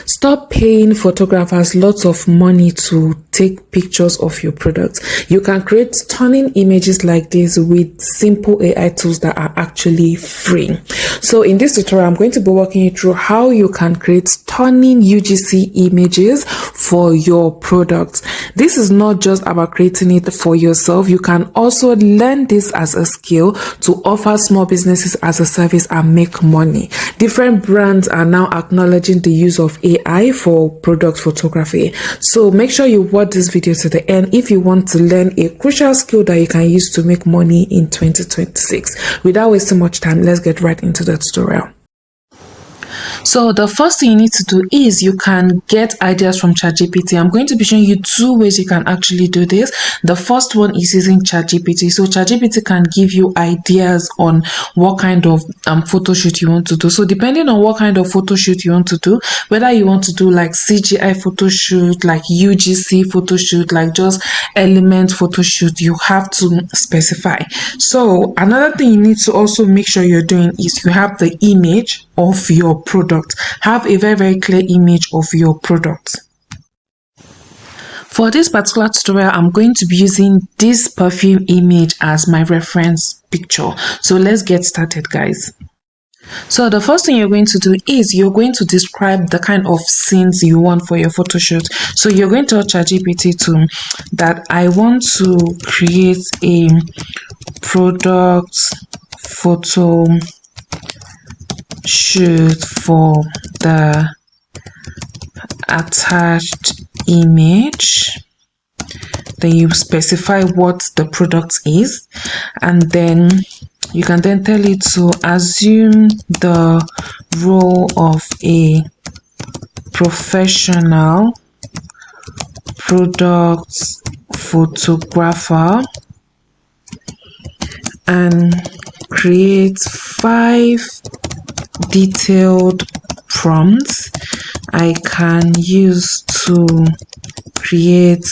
Stop paying photographers lots of money to take pictures of your products. You can create stunning images like this with simple AI tools that are actually free. So in this tutorial, I'm going to be walking you through how you can create stunning UGC images for your products. This is not just about creating it for yourself. You can also learn this as a skill to offer small businesses as a service and make money. Different brands are now acknowledging the use of AI for product photography. So make sure you watch this video to the end if you want to learn a crucial skill that you can use to make money in 2026. Without wasting much time, let's get right into the tutorial. So the first thing you need to do is you can get ideas from Chatgpt. I'm going to be showing you two ways you can actually do this. The first one is using Chatgpt. So Chatgpt can give you ideas on what kind of photo shoot you want to do. So depending on what kind of photo shoot you want to do, whether you want to do like CGI photo shoot, like UGC photo shoot, like just element photo shoot, you have to specify. So another thing you need to also make sure you're doing is you have the image of your product. Have a very clear image of your product. For this particular tutorial, I'm going to be using this perfume image as my reference picture. So let's get started, guys. So the first thing you're going to do is you're going to describe the kind of scenes you want for your photo shoot. So you're going to tell ChatGPT that I want to create a product photo shoot for the attached image. Then you specify what the product is, and then you can then tell it to assume the role of a professional product photographer and create 5 detailed prompts I can use to create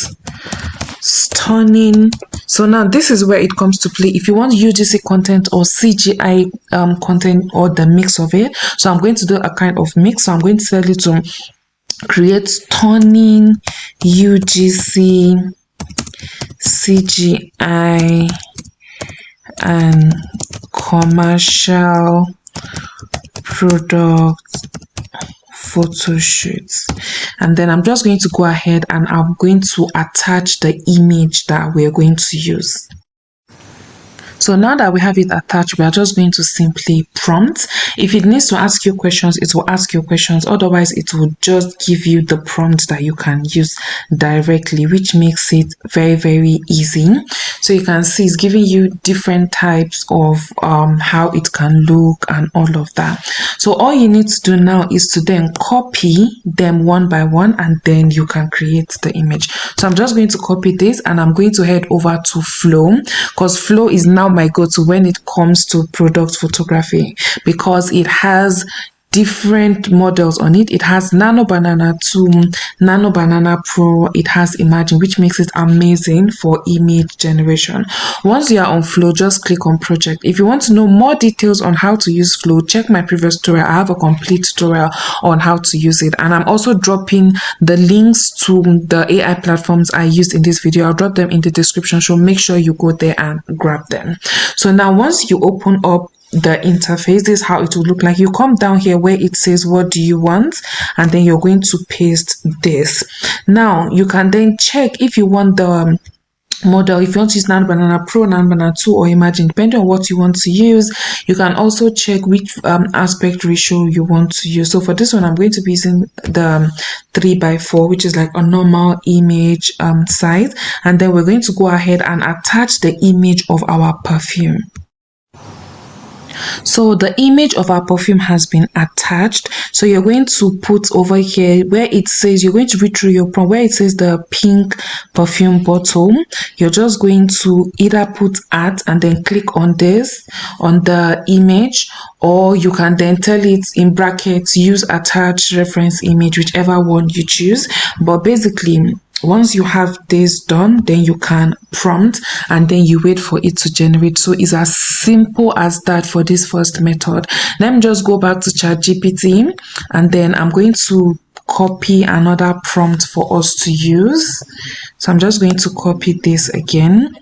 stunning. So now this is where it comes to play. If you want UGC content or CGI content or the mix of it, so I'm going to do a kind of mix. So I'm going to tell you to create stunning UGC, CGI and commercial product photo shoots. And then I'm just going to go ahead and I'm going to attach the image that we're going to use. So now that we have it attached, we are just going to simply prompt. If it needs to ask you questions, it will ask you questions. Otherwise, it will just give you the prompt that you can use directly, which makes it very easy. So you can see it's giving you different types of how it can look and all of that. So all you need to do now is to then copy them one by one, and then you can create the image. So I'm just going to copy this and I'm going to head over to Flow, because Flow is now my go-to when it comes to product photography, because it has different models on it. It has Nano Banana 2, Nano Banana Pro, it has Imagine, which makes it amazing for image generation. Once you are on Flow, just click on project. If you want to know more details on how to use Flow, check my previous tutorial. I have a complete tutorial on how to use it, and I'm also dropping the links to the AI platforms I used in this video. I'll drop them in the description, so make sure you go there and grab them. So now once you open up the interface, this is how it will look like. You come down here where it says what do you want, and then you're going to paste this. Now you can then check if you want the model, if you want to use Nano Banana Pro, Nano Banana 2 or Imagine, depending on what you want to use. You can also check which aspect ratio you want to use. So for this one, I'm going to be using the 3:4, which is like a normal image size, and then we're going to go ahead and attach the image of our perfume. So the image of our perfume has been attached. So you're going to put over here where it says, you're going to read through your prompt where it says the pink perfume bottle. You're just going to either put at and then click on this on the image, or you can then tell it in brackets use attached reference image, whichever one you choose. But basically, once you have this done, then you can prompt and then you wait for it to generate. So it's as simple as that for this first method. Let me just go back to ChatGPT, and then I'm going to copy another prompt for us to use. So I'm just going to copy this again,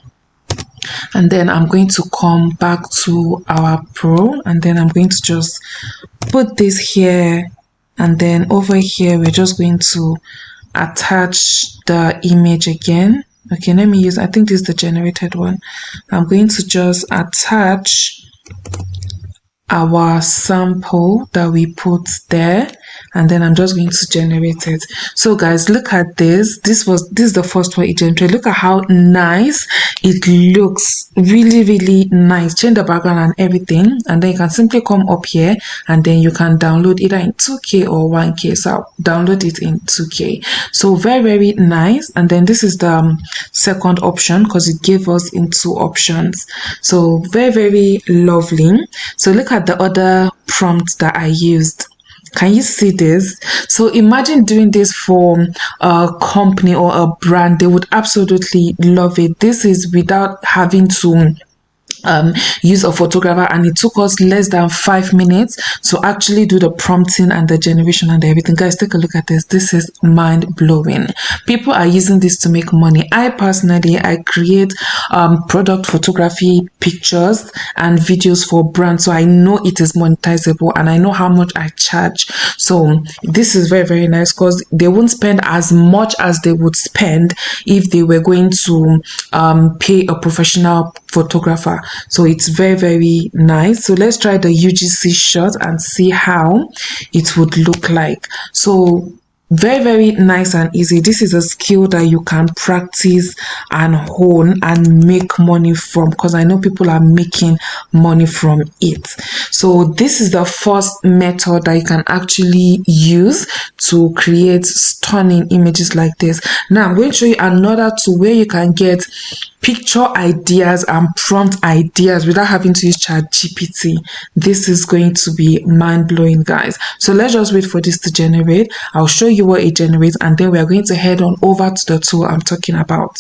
and then I'm going to come back to our pro, and then I'm going to just put this here, and then over here we're just going to attach the image again. Okay, let me use, I think this is the generated one. I'm going to just attach our sample that we put there, and then I'm just going to generate it. So guys, look at this. This is the first one it generated. Look at how nice it looks. Really nice. Change the background and everything, and then you can simply come up here, and then you can download either in 2K or 1K. So I'll download it in 2K. So very nice. And then this is the second option, because it gave us in two options. So very lovely. So look at the other prompt that I used. Can you see this? So imagine doing this for a company or a brand. They would absolutely love it. This is without having to use a photographer, and it took us less than 5 minutes to actually do the prompting and the generation and everything. Guys, take a look at this. This is mind-blowing. People are using this to make money. I personally create product photography pictures and videos for brands, so I know it is monetizable and I know how much I charge. So this is very nice, because they won't spend as much as they would spend if they were going to pay a professional photographer. So it's very nice. So let's try the UGC shot and see how it would look like. So very nice and easy. This is a skill that you can practice and hone and make money from, because I know people are making money from it. So this is the first method that you can actually use to create stunning images like this. Now I'm going to show you another tool where you can get picture ideas and prompt ideas without having to use Chatgpt. This is going to be mind-blowing, guys. So let's just wait for this to generate. I'll show you what it generates, and then we are going to head on over to the tool I'm talking about.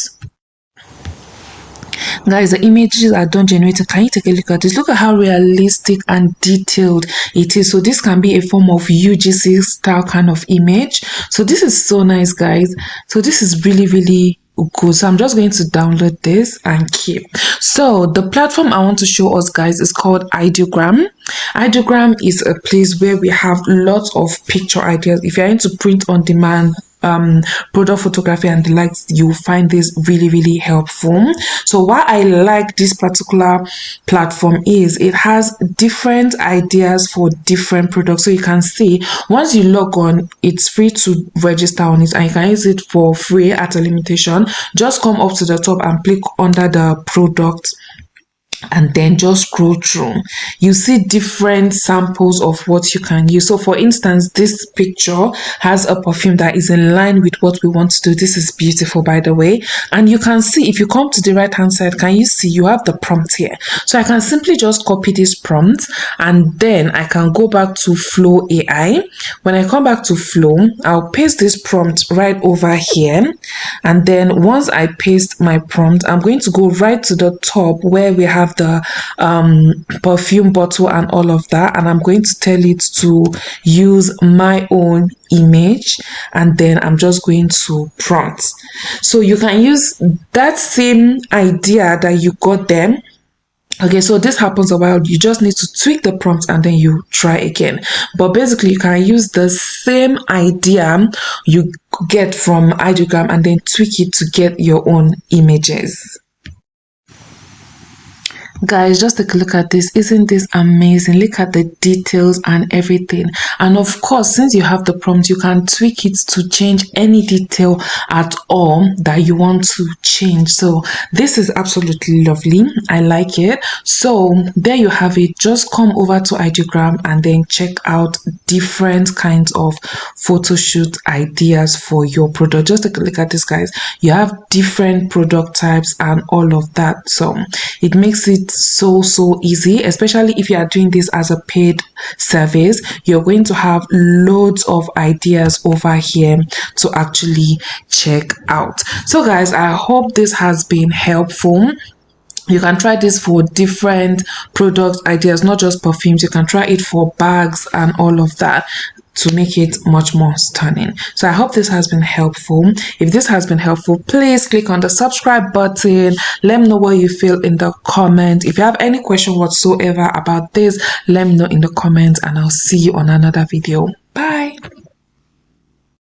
Guys, the images are done generated. Can you take a look at this? Look at how realistic and detailed it is. So this can be a form of UGC style kind of image. So this is so nice, guys. So this is really good. So I'm just going to download this and keep. So the platform I want to show us, guys, is called Ideogram. Ideogram is a place where we have lots of picture ideas. If you're into print on demand, product photography and the likes, you'll find this really helpful. So why I like this particular platform is it has different ideas for different products. So you can see once you log on, it's free to register on it, and you can use it for free at a limitation. Just come up to the top and click under the product, and then just scroll through. You see different samples of what you can use. So for instance, this picture has a perfume that is in line with what we want to do. This is beautiful, by the way. And you can see, if you come to the right hand side, can you see you have the prompt here? So I can simply just copy this prompt, and then I can go back to Flow AI. When I come back to Flow, I'll paste this prompt right over here, and then once I paste my prompt, I'm going to go right to the top where we have the perfume bottle and all of that, and I'm going to tell it to use my own image, and then I'm just going to prompt. So you can use that same idea that you got them. Okay, so this happens a while. You just need to tweak the prompt and then you try again. But basically, you can use the same idea you get from Ideogram and then tweak it to get your own images. Guys, just take a look at this. Isn't this amazing? Look at the details and everything. And of course, since you have the prompt, you can tweak it to change any detail at all that you want to change. So this is absolutely lovely. I like it. So there you have it. Just come over to Ideogram and then check out different kinds of photo shoot ideas for your product. Just take a look at this, guys. You have different product types and all of that. So it makes it so easy, especially if you are doing this as a paid service. You're going to have loads of ideas over here to actually check out. So guys, I hope this has been helpful. You can try this for different product ideas, not just perfumes. You can try it for bags and all of that. to make it much more stunning. So I hope this has been helpful. If this has been helpful, please click on the subscribe button. Let me know what you feel in the comment. If you have any question whatsoever about this, let me know in the comments, and I'll see you on another video.